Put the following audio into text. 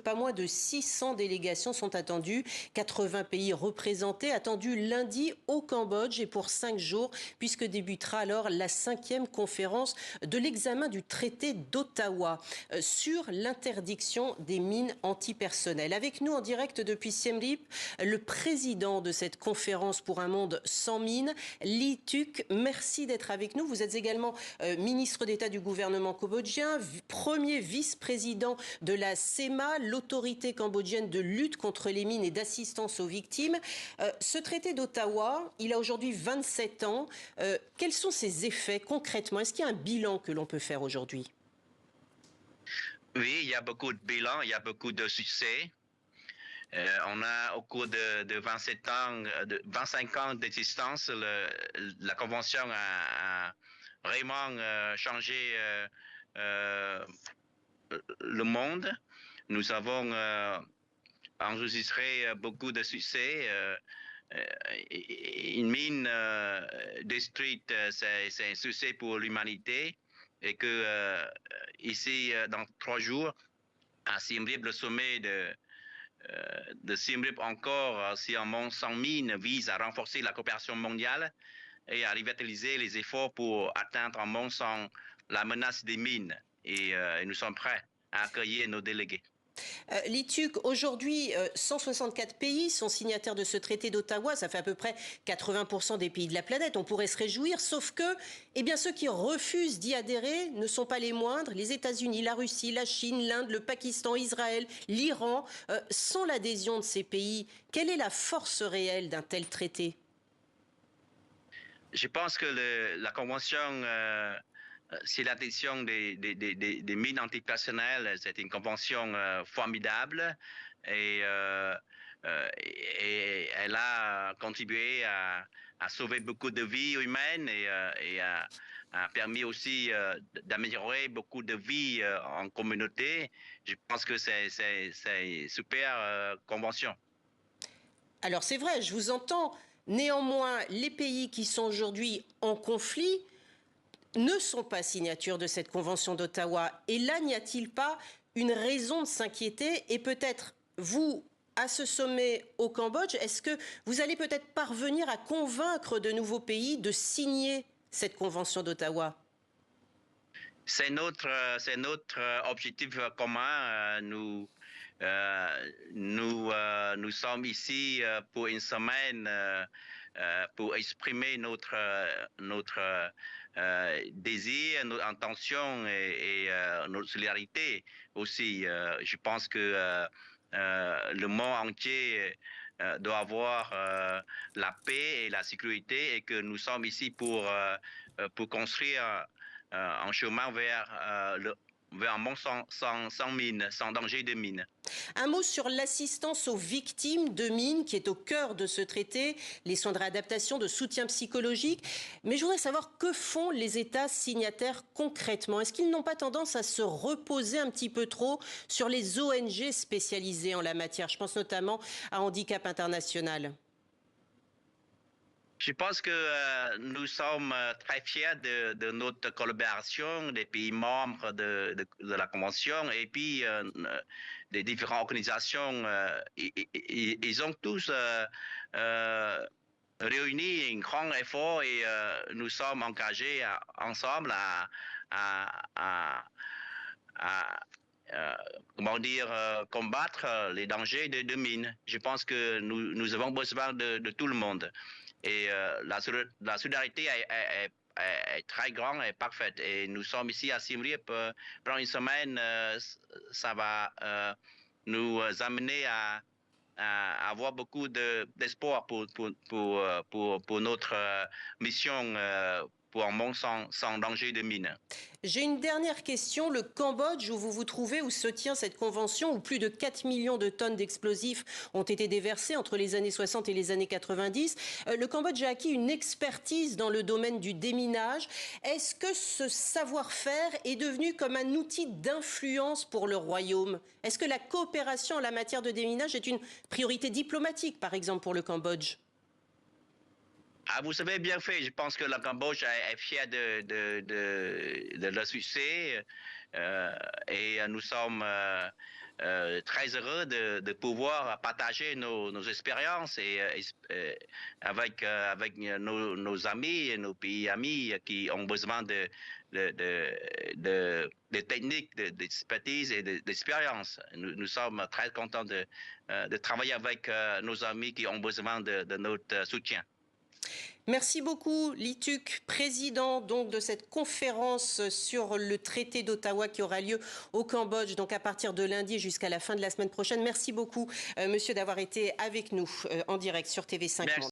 pas moins de 600 délégations sont attendues, 80 pays représentés, attendus lundi au Cambodge et pour 5 jours, puisque débutera alors la 5e conférence de l'examen du traité d'Ottawa sur l'interdiction des mines antipersonnelles. Avec nous en direct depuis Siem Reap, le président de cette conférence pour un monde sans mines, Lee Tuk. Merci d'être avec nous. Vous êtes également ministre d'État du gouvernement cambodgien, premier vice-président de la CEMA, l'autorité cambodgienne de lutte contre les mines et d'assistance aux victimes. Ce traité d'Ottawa, il a aujourd'hui 27 ans. Quels sont ses effets concrètement? Est-ce qu'il y a un bilan que l'on peut faire aujourd'hui? Oui, il y a beaucoup de bilans, il y a beaucoup de succès. On a au cours de 27 ans, de 25 ans d'existence, la Convention a vraiment changé le monde. Nous avons enregistré beaucoup de succès. Une mine détruite, c'est un succès pour l'humanité. Et que ici, dans 3 jours, à Siem Reap, le sommet de Siem Reap encore, si un monde sans mine vise à renforcer la coopération mondiale et à revitaliser les efforts pour atteindre un monde sans la menace des mines. Et nous sommes prêts à accueillir nos délégués. Lee Tuk, aujourd'hui, 164 pays sont signataires de ce traité d'Ottawa. Ça fait à peu près 80% des pays de la planète. On pourrait se réjouir, sauf que ceux qui refusent d'y adhérer ne sont pas les moindres. Les États-Unis, la Russie, la Chine, l'Inde, le Pakistan, Israël, l'Iran. Sans l'adhésion de ces pays, quelle est la force réelle d'un tel traité? Je pense que la Convention... c'est l'addition des mines antipersonnelles, c'est une convention formidable et elle a contribué à sauver beaucoup de vies humaines et a permis aussi d'améliorer beaucoup de vies en communauté. Je pense que c'est une super convention. Alors c'est vrai, je vous entends. Néanmoins, les pays qui sont aujourd'hui en conflit ne sont pas signataires de cette convention d'Ottawa. Et là, n'y a-t-il pas une raison de s'inquiéter? Et peut-être, vous, à ce sommet au Cambodge, est-ce que vous allez peut-être parvenir à convaincre de nouveaux pays de signer cette convention d'Ottawa? C'est notre objectif commun. Nous sommes ici pour une semaine pour exprimer notre désir, notre intention et notre solidarité aussi. Je pense que le monde entier doit avoir la paix et la sécurité et que nous sommes ici pour construire un chemin vers un monde sans mine, sans danger de mine. Un mot sur l'assistance aux victimes de mines qui est au cœur de ce traité, les soins de réadaptation, de soutien psychologique. Mais je voudrais savoir que font les États signataires concrètement. Est-ce qu'ils n'ont pas tendance à se reposer un petit peu trop sur les ONG spécialisées en la matière? Je pense notamment à Handicap International. Je pense que nous sommes très fiers de notre collaboration des pays membres de la Convention et puis des différentes organisations. Ils ont tous réuni un grand effort et nous sommes engagés ensemble à combattre les dangers de mines. Je pense que nous avons besoin de tout le monde. Et la solidarité est très grande et parfaite. Et nous sommes ici à Siem Reap pendant une semaine. Ça va nous amener à avoir beaucoup d'espoir pour notre mission pour un monde sans danger de mine. J'ai une dernière question. Le Cambodge, où vous vous trouvez, où se tient cette convention, où plus de 4 millions de tonnes d'explosifs ont été déversés entre les années 60 et les années 90, le Cambodge a acquis une expertise dans le domaine du déminage. Est-ce que ce savoir-faire est devenu comme un outil d'influence pour le royaume? Est-ce que la coopération en la matière de déminage est une priorité diplomatique, par exemple, pour le Cambodge? Ah, vous avez bien fait. Je pense que le Cambodge est fier de leur succès et nous sommes très heureux de pouvoir partager nos expériences avec nos amis et nos pays amis qui ont besoin de techniques, d'expertise et d'expérience. Nous sommes très contents de travailler avec nos amis qui ont besoin de notre soutien. Merci beaucoup, Ly Thuc, président donc de cette conférence sur le traité d'Ottawa qui aura lieu au Cambodge, donc à partir de lundi jusqu'à la fin de la semaine prochaine. Merci beaucoup, monsieur, d'avoir été avec nous en direct sur TV5 Monde.